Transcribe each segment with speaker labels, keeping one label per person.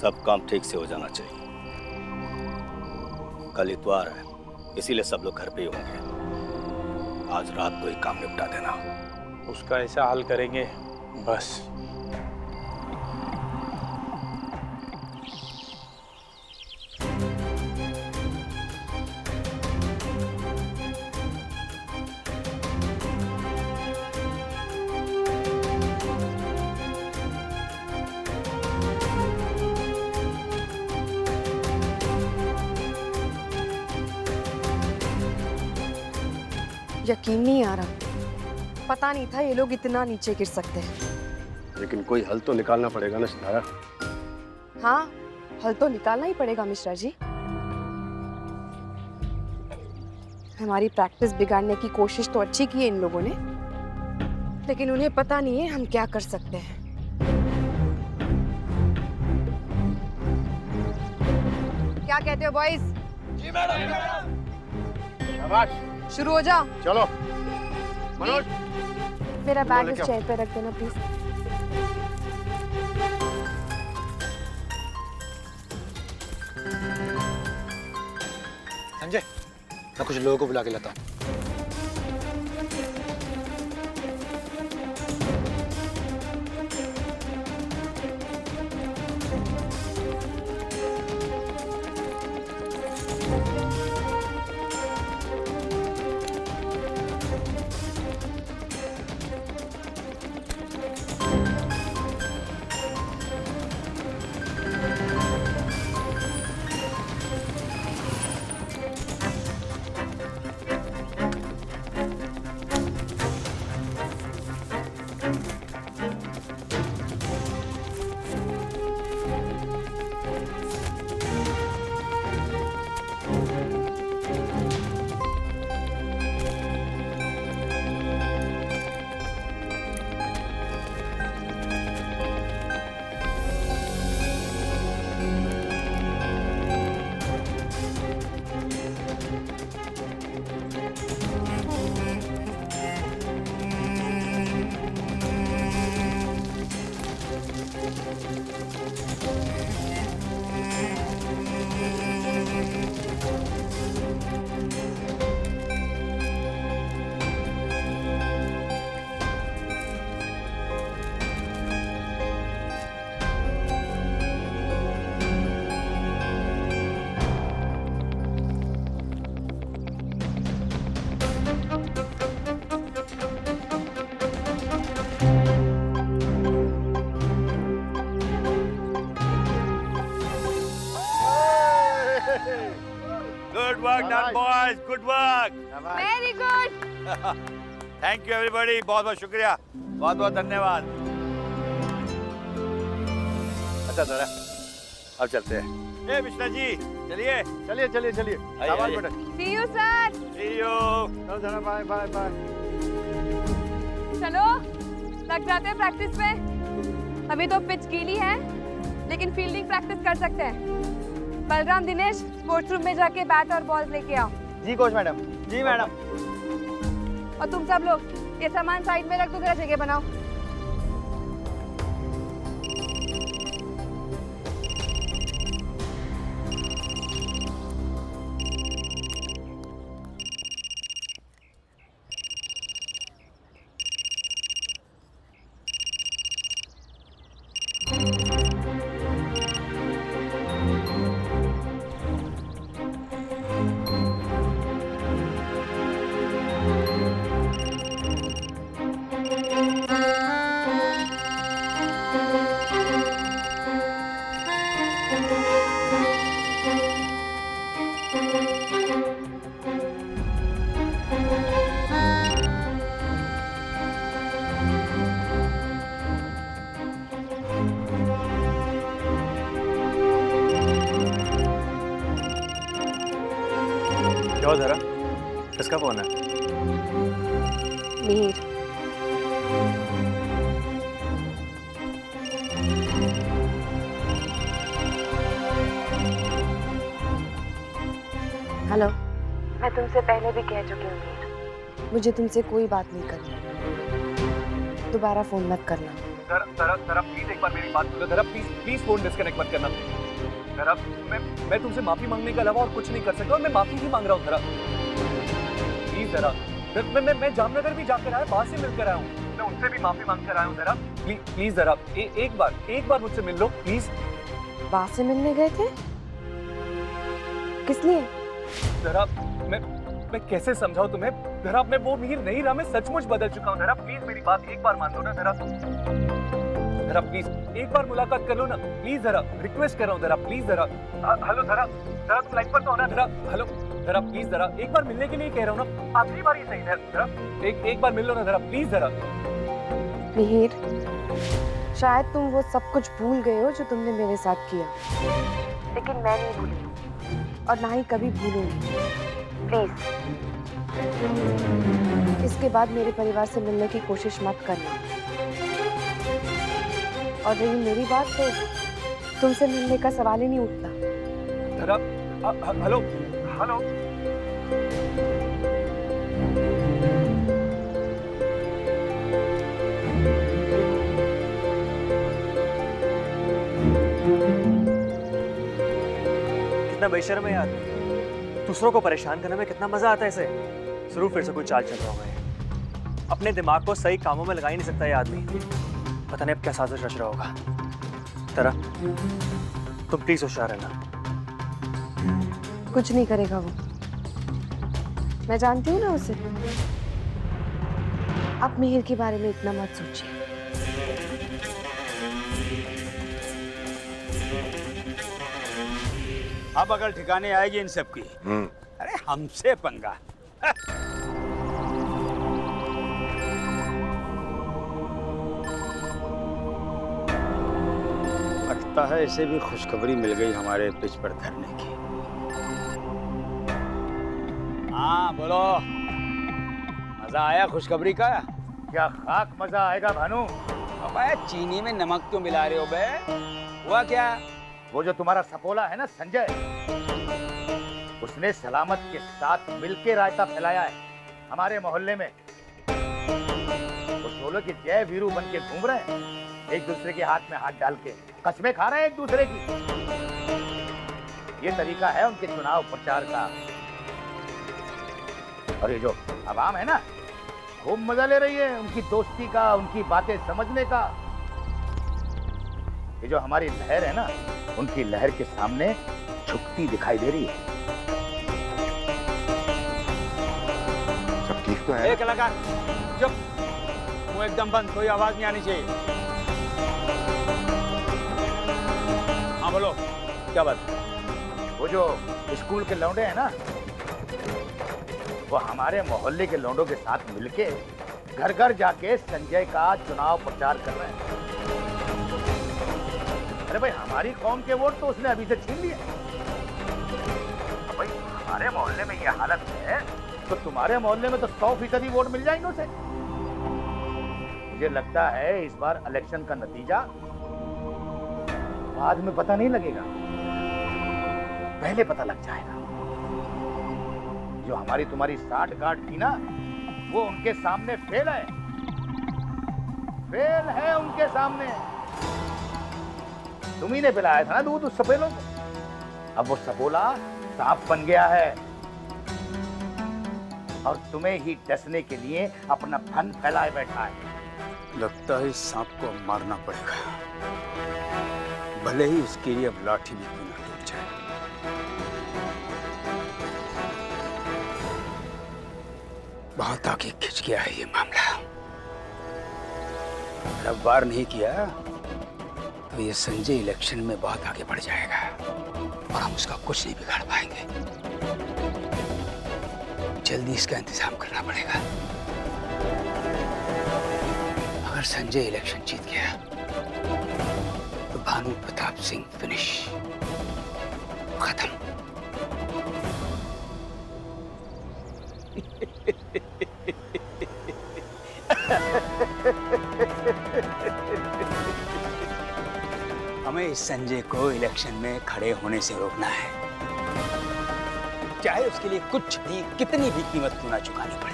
Speaker 1: सब काम ठीक से हो जाना चाहिए। कल इतवार है, इसीलिए सब लोग घर पे ही होंगे। आज रात को ही काम निपटा देना।
Speaker 2: उसका ऐसा हाल करेंगे बस।
Speaker 3: यकीन नहीं आ रहा, पता नहीं था ये लोग इतना नीचे गिर सकते हैं।
Speaker 4: लेकिन कोई हल तो निकालना पड़ेगा ना सितारा।
Speaker 3: हाँ, हल तो निकालना ही पड़ेगा मिश्रा जी। हमारी प्रैक्टिस बिगाड़ने की कोशिश तो अच्छी की है इन लोगों ने, लेकिन उन्हें पता नहीं है हम क्या कर सकते हैं। क्या कहते हो बॉयज?
Speaker 4: जी मैडम। शाबाश,
Speaker 3: शुरू हो जाओ।
Speaker 4: चलो मनोज,
Speaker 3: मेरा बैग इस चेयर पे रख देना प्लीज।
Speaker 5: संजय, मैं कुछ लोगों को बुला के लाता हूँ।
Speaker 6: Good work done, boys. Good work.
Speaker 3: Very good.
Speaker 6: Thank you everybody. बहुत बहुत शुक्रिया, बहुत बहुत धन्यवाद। अच्छा जरा अब चलते हैं। ए मिश्रा जी, चलिए
Speaker 4: चलिए चलिए चलिए। शाबाश बेटा।
Speaker 3: सी यू सर।
Speaker 6: see you।
Speaker 4: चलो जरा, बाय बाय बाय।
Speaker 3: चलो लग जाते हैं प्रैक्टिस में। अभी तो पिच गीली है, लेकिन फील्डिंग प्रैक्टिस कर सकते हैं। बलराम, दिनेश, स्पोर्ट्स रूम में जाके बैट और बॉल लेके आओ।
Speaker 5: जी कोच मैडम। जी मैडम।
Speaker 3: और तुम सब लोग ये सामान साइड में रख दो, जरा जगह बनाओ।
Speaker 2: क्या जरा, किसका फोन है?
Speaker 3: मीर। हेलो। मैं तुमसे पहले भी कह चुकी हूँ मीर, मुझे तुमसे कोई बात नहीं करनी। दोबारा फोन मत करना।
Speaker 2: जरा प्लीज एक बार मेरी बात सुनो जरा, प्लीज फोन डिस्कनेक्ट मत करना जरा। मैं तुमसे माफी मांगने के अलावा और कुछ नहीं कर सकता और मैं माफी ही मांग रहा हूँ जरा, प्लीज जरा। मैं जामनगर भी जाकर आया, वहां से मिलकर आया हूँ, मैं उनसे भी माफी मांग कर आया हूँ जरा। प्लीज जरा एक बार मुझसे मिल लो प्लीज।
Speaker 3: वहां से मिलने गए थे? किस लिए?
Speaker 2: जरा मैं कैसे समझाऊं तुम्हें जरा, मैं वो मीर नहीं रहा, मैं सचमुच बदल चुका हूँ जरा। प्लीज मेरी बात एक बार मान लो ना जरा, जरा प्लीज एक बार मुलाकात कर लो ना प्लीज, जरा रिक्वेस्ट कर रहा हूँ जरा, प्लीज जरा। हेलो जरा तुम लाइन पर तो होना जरा। हेलो जरा प्लीज जरा एक बार मिलने के लिए कह रहा हूँ ना, आखिरी बार ही सही है जरा, एक बार मिल लो ना जरा प्लीज जरा।
Speaker 3: मिहिर, शायद तुम वो सब कुछ भूल गए हो जो तुमने मेरे साथ किया, लेकिन मैं नहीं भूली और ना ही कभी भूलूंगी। प्लीज इसके बाद मेरे परिवार से मिलने की कोशिश मत करना। और रही मेरी बात, तो तुमसे मिलने का सवाल ही नहीं उठता।
Speaker 2: जरा हेलो हेलो
Speaker 7: कितना बेशर्म है यार, दूसरों को परेशान करने में कितना मजा आता है इसे। जरूर फिर से कोई चाल चल रहा होगा ये। अपने दिमाग को सही कामों में लगा ही नहीं सकता ये आदमी। पता नहीं अब क्या साजिश रच रहा होगा। तरा तुम प्लीज होशियार रहना।
Speaker 3: कुछ नहीं करेगा वो, मैं जानती हूँ ना उसे। आप मिहिर के बारे में इतना मत सोचिए।
Speaker 6: अब अगर ठिकाने आएगी इन सब की। अरे हमसे पंगा। लगता है इसे भी खुशखबरी मिल गई हमारे पिच पर धरने की। हाँ बोलो, मजा आया खुशखबरी का?
Speaker 4: क्या खाक मजा आएगा भानु।
Speaker 6: अबे चीनी में नमक क्यों मिला रहे हो बे? हुआ क्या?
Speaker 4: वो जो तुम्हारा सपोला है ना संजय, उसने सलामत के साथ मिलके रायता फैलाया है हमारे मोहल्ले में। वो सोलो की जय वीरू बन के घूम रहे हैं, एक दूसरे के हाथ में हाथ डाल के कस्में खा रहे हैं एक दूसरे की। ये तरीका है उनके चुनाव प्रचार का। और ये जो आवाम है ना, खूब मजा ले रही है उनकी दोस्ती का, उनकी बातें समझने का। ये जो हमारी लहर है ना, उनकी लहर के सामने झुकती दिखाई दे रही है। सब ठीक तो है?
Speaker 6: एक कलाकार चुप, मुंह एकदम बंद, कोई आवाज नहीं आनी चाहिए। हाँ बोलो, क्या बात?
Speaker 4: वो जो स्कूल के लौंडे हैं ना, वो हमारे मोहल्ले के लौंडों के साथ मिलके घर घर जाके संजय का चुनाव प्रचार कर रहे हैं। अरे भाई, हमारी कौम के वोट तो उसने अभी से छीन लिए। भाई हमारे मोहल्ले में ये हालत है तो तुम्हारे मोहल्ले में तो 100% वोट मिल जाएंगे उसे। मुझे लगता है इस बार इलेक्शन का नतीजा बाद में पता नहीं लगेगा, पहले पता लग जाएगा। जो हमारी तुम्हारी साठ गांठ थी ना, वो उनके सामने फेल है, फेल है उनके सामने। तुम्ही ने पिलाया था ना दूध उस सपेलों को, अब वो सपोला सांप बन गया है और तुम्हें ही डसने के लिए अपना फन फैलाए बैठा है।
Speaker 6: लगता है इस सांप को मारना पड़ेगा, भले ही उसके लिए अब लाठी भी क्यों न टूट जाए। बहुत आगे खिंच गया है ये मामला। अब वार नहीं किया तो ये संजय इलेक्शन में बहुत आगे बढ़ जाएगा और हम उसका कुछ नहीं बिगाड़ पाएंगे। जल्दी इसका इंतजाम करना पड़ेगा। अगर संजय इलेक्शन जीत गया तो भानु प्रताप सिंह फिनिश, खत्म। हमें इस संजय को इलेक्शन में खड़े होने से रोकना है, चाहे उसके लिए कुछ भी, कितनी भी कीमत क्यों ना चुकानी पड़े।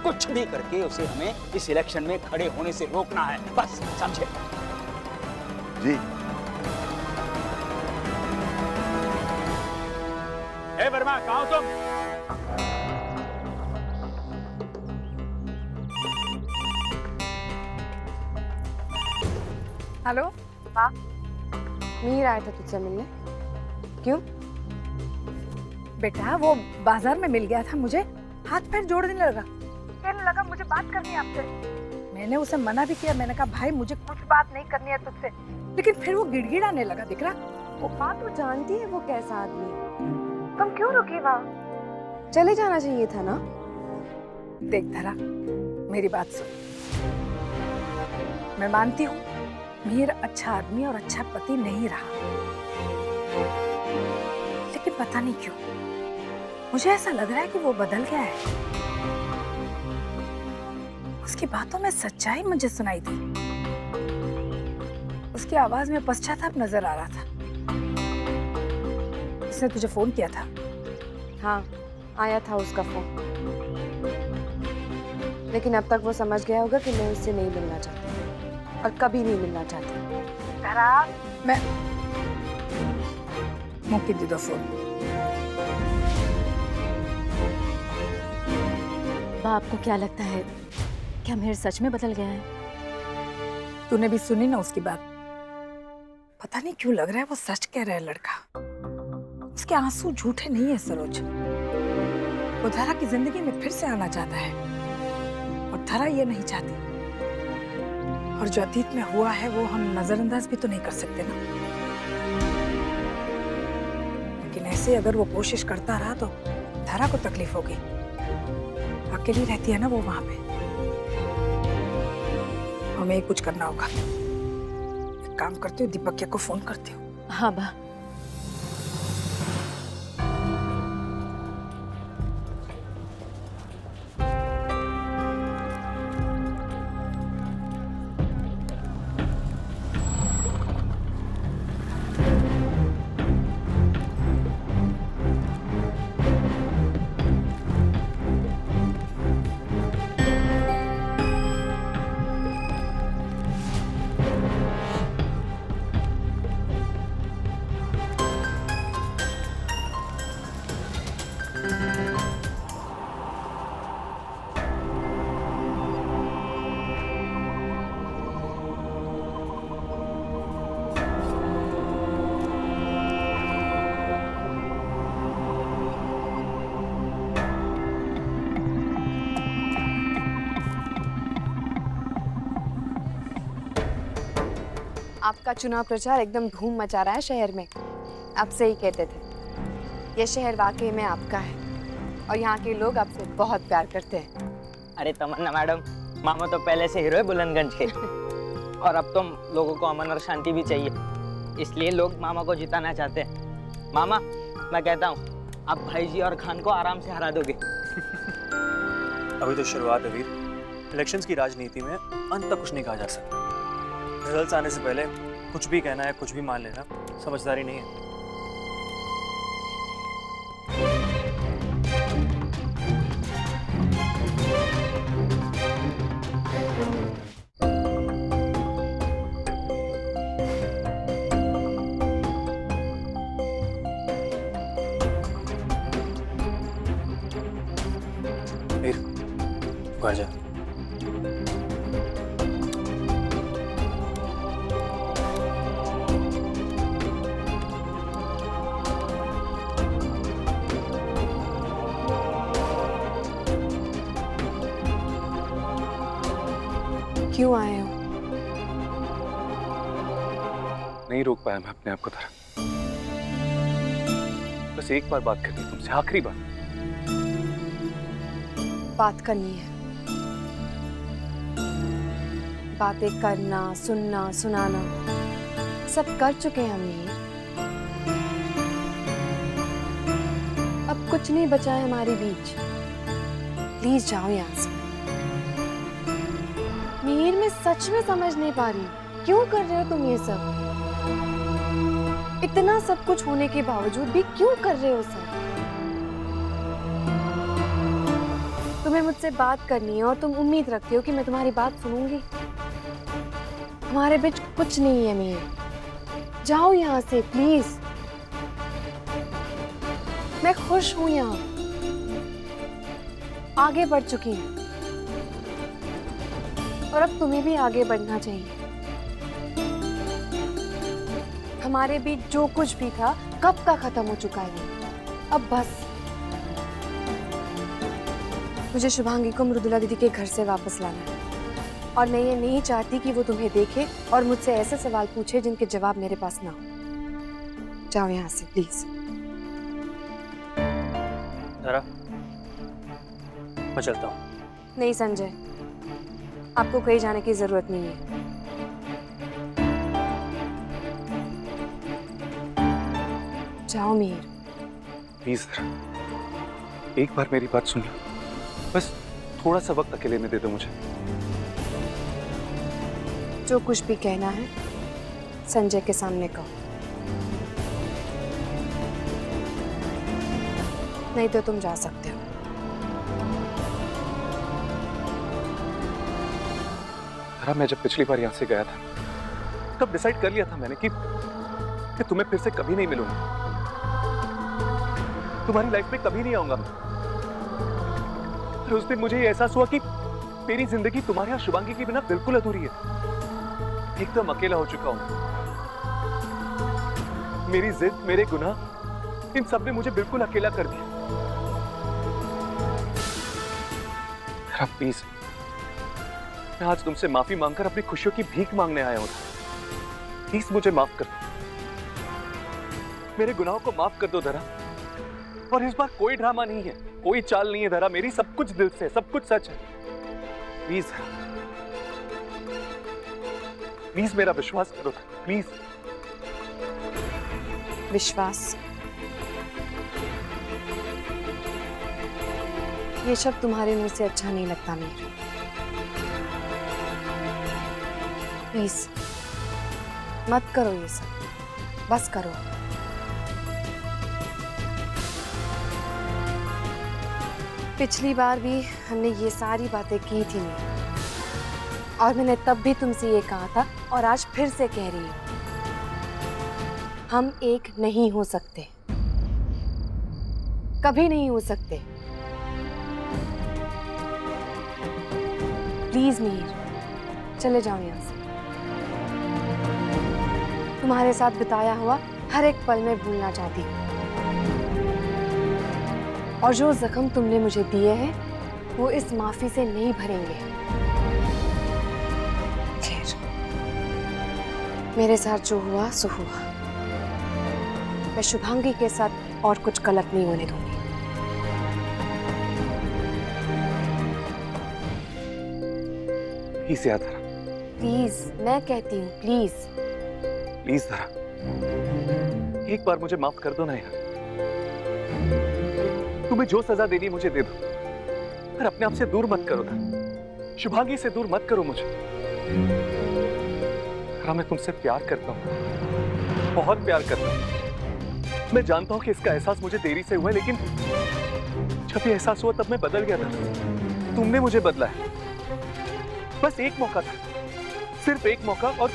Speaker 6: कुछ भी करके उसे हमें इस इलेक्शन में खड़े होने से रोकना है, बस समझे?
Speaker 4: जी।
Speaker 6: ए वर्मा, कहाँ हो तुम?
Speaker 3: हेलो हाँ मीर आया था तुझसे मिलने। क्यों?
Speaker 8: बेटा वो बाजार में मिल गया था मुझे, हाथ पैर जोड़ने लगा, कहने लगा मुझे बात करनी है आपसे। मैंने उसे मना भी किया, मैंने कहा भाई मुझे कुछ बात नहीं करनी है तुझसे, लेकिन फिर वो गिड़गिड़ाने लगा। दिख रहा
Speaker 3: माँ तू जानती है वो कैसा आदमी है। तुम क्यों रुकी वहाँ? चले जाना चाहिए था ना।
Speaker 8: देख धरा, मेरी बात सुन। मैं मानती हूँ मीर अच्छा आदमी और अच्छा पति नहीं रहा, लेकिन पता नहीं क्यों मुझे ऐसा लग रहा है कि वो बदल गया है। उसकी बातों में सच्चाई मुझे सुनाई दी, उसकी आवाज में पश्चाताप नजर आ रहा था। उसने तुझे फोन किया था?
Speaker 3: हाँ आया था उसका फोन, लेकिन अब तक वो समझ गया होगा कि मैं उससे नहीं मिलना चाहती और कभी नहीं मिलना चाहती।
Speaker 8: मैं मौके दे दो फोन।
Speaker 9: आपको क्या लगता है, क्या मीर सच में बदल गया है?
Speaker 8: तूने भी सुनी ना उसकी बात? पता नहीं क्यों लग रहा है वो सच कह रहा है लड़का। उसके आंसू झूठे नहीं है सरोज। वो धरा की जिंदगी में फिर से आना चाहता है और धरा ये नहीं चाहती। और जो अतीत में हुआ है वो हम नजरअंदाज भी तो नहीं कर सकते ना। लेकिन ऐसे अगर वो कोशिश करता रहा तो धरा को तकलीफ होगी। अकेली रहती है ना वो वहां पे। हमें कुछ करना होगा। एक काम करती हूँ, दीपक को फोन करती हूँ।
Speaker 9: हाँ बा।
Speaker 3: आपका चुनाव प्रचार एकदम धूम मचा रहा है शहर में। आप सही कहते थे, ये शहर वाकई में आपका है और यहाँ के लोग आपसे बहुत प्यार करते हैं।
Speaker 10: अरे तमन्ना मैडम, मामा तो पहले से हीरो है बुलंदगंज के और अब तो लोगों को अमन और शांति भी चाहिए, इसलिए लोग मामा को जिताना चाहते हैं। मामा मैं कहता हूँ आप भाई जी और खान को आराम से हरा दोगे।
Speaker 7: अभी तो शुरुआत है वीर। इलेक्शंस की राजनीति में अंत तक कुछ नहीं कहा जा सकता। रिजल्ट्स आने से पहले कुछ भी कहना है, कुछ भी मान लेना समझदारी नहीं है। वीर, घर जा।
Speaker 3: क्यों आए हो?
Speaker 2: नहीं रोक पाया मैं अपने आप को धरा। बस एक बार बात करनी तुमसे, आखिरी बार।
Speaker 3: बात करनी है। बातें करना, सुनना, सुनाना सब कर चुके हैं हम मीर। अब कुछ नहीं बचा है हमारे बीच। प्लीज जाओ यहाँ से। मीर मैं सच में समझ नहीं पा रही, क्यों कर रहे हो तुम ये सब? इतना सब कुछ होने के बावजूद भी क्यों कर रहे हो सब? तुम्हें मुझसे बात करनी है और तुम उम्मीद रखते हो कि मैं तुम्हारी बात सुनूंगी। हमारे बीच कुछ नहीं है मीर, जाओ यहाँ से प्लीज। मैं खुश हूं यहाँ, आगे बढ़ चुकी हूँ और अब तुम्हें भी आगे बढ़ना चाहिए। हमारे बीच जो कुछ भी था कब का खत्म हो चुका है वो। अब बस मुझे शुभांगी को मृदुला दीदी के घर से वापस लाना है और मैं ये नहीं चाहती कि वो तुम्हें देखे और मुझसे ऐसे सवाल पूछे जिनके जवाब मेरे पास ना हो। जाओ यहाँ से प्लीज।
Speaker 7: धरा, मैं चलता हूँ।
Speaker 3: नहीं संजय, आपको कहीं जाने की जरूरत नहीं है। जाओ मीर।
Speaker 2: प्लीज एक बार मेरी बात सुन लो, बस थोड़ा सा वक्त अकेले में दे दो मुझे।
Speaker 3: जो कुछ भी कहना है संजय के सामने कहो, नहीं तो तुम जा सकते हो।
Speaker 2: मैं जब पिछली बार यहाँ से गया था तब डिसाइड कर लिया था मैंने कि तुम्हें फिर से कभी नहीं मिलूंगा, तुम्हारी लाइफ में कभी नहीं आऊंगा मैं। उस दिन मुझे ये एहसास हुआ कि मेरी जिंदगी तुम्हारे और शुभांगी के बिना बिल्कुल अधूरी है। एकदम अकेला हो चुका हूं। मेरी जिद, मेरे गुनाह, इन सब ने मुझे बिल्कुल अकेला कर दिया। प्लीज, मैं आज तुमसे माफी मांगकर अपनी खुशियों की भीख मांगने आया हूं। प्लीज मुझे माफ कर दो, मेरे गुनाहों को माफ कर दो धरा। और इस बार कोई ड्रामा नहीं है, कोई चाल नहीं है धरा, मेरी सब कुछ दिल से, सब कुछ सच है। प्लीज प्लीज मेरा विश्वास करो प्लीज।
Speaker 3: विश्वास? ये शब्द तुम्हारे मुंह से अच्छा नहीं लगता मीर। प्लीज मत करो ये सब, बस करो। पिछली बार भी हमने ये सारी बातें की थी मीर, और मैंने तब भी तुमसे ये कहा था और आज फिर से कह रही हूं, हम एक नहीं हो सकते, कभी नहीं हो सकते। प्लीज मीर, चले जाओ यहाँ से। तुम्हारे साथ बिताया हुआ हर एक पल में भूलना चाहती हूँ, और जो जख्म तुमने मुझे दिए हैं वो इस माफी से नहीं भरेंगे। खैर, मेरे साथ जो हुआ सो हुआ। मैं शुभांगी के साथ और कुछ गलत नहीं होने दूंगी।
Speaker 2: प्लीज याद धरा,
Speaker 3: प्लीज, मैं कहती हूँ प्लीज।
Speaker 2: प्लीज धरा, एक बार मुझे माफ कर दो ना यार। तुम्हें जो सजा देनी है मुझे दे दो, पर अपने आप से दूर मत करो ना, शुभांगी से दूर मत करो मुझे। हाँ, मैं तुमसे प्यार करता हूँ, बहुत प्यार करता हूँ। मैं जानता हूँ कि इसका एहसास मुझे देरी से हुआ है, लेकिन जब ये एहसास हुआ तब मैं बदल गया था। तुमने मुझे बदला है। बस एक मौका था, सिर्फ एक मौका, और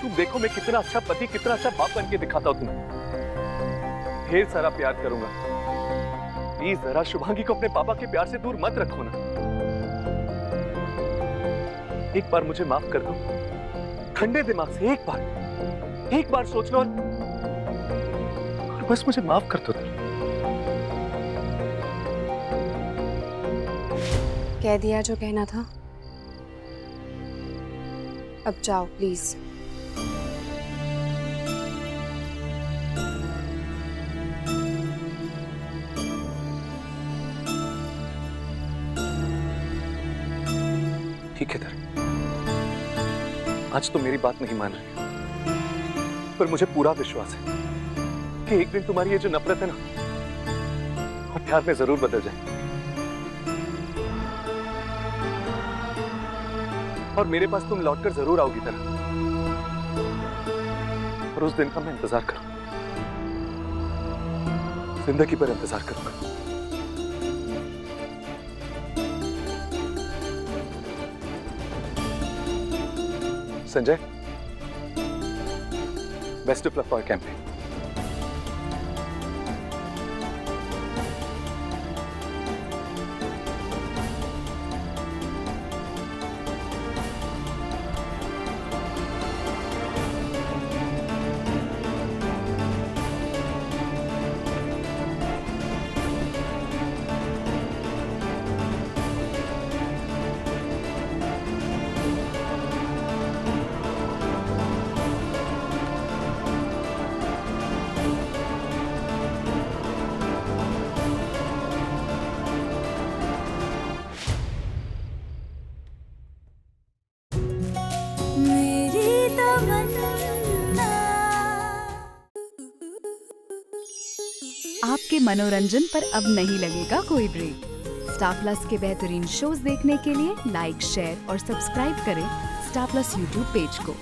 Speaker 2: तुम देखो मैं कितना अच्छा पति, कितना अच्छा बाप बन के दिखाता हूँ तुम्हें। ढेर सारा प्यार करूंगा। प्लीज जरा शुभांगी को अपने पापा के प्यार से दूर मत रखो ना। एक बार मुझे माफ कर दो, ठंडे दिमाग से एक बार सोच लो, और बस मुझे माफ कर दो।
Speaker 3: कह दिया जो कहना था, अब जाओ प्लीज।
Speaker 2: ठीक है धर, आज तो मेरी बात नहीं मान रही, पर मुझे पूरा विश्वास है कि एक दिन तुम्हारी ये जो नफरत है ना, वो प्यार में जरूर बदल जाए, और मेरे पास तुम लौटकर जरूर आओगी तरह। और उस दिन का मैं इंतजार करूं, जिंदगी भर इंतजार करूंगा। Sanjay, best of luck for campaign.
Speaker 11: आपके मनोरंजन पर अब नहीं लगेगा कोई ब्रेक। स्टार प्लस के बेहतरीन शोज देखने के लिए लाइक, शेयर और सब्सक्राइब करें स्टार प्लस यूट्यूब पेज को।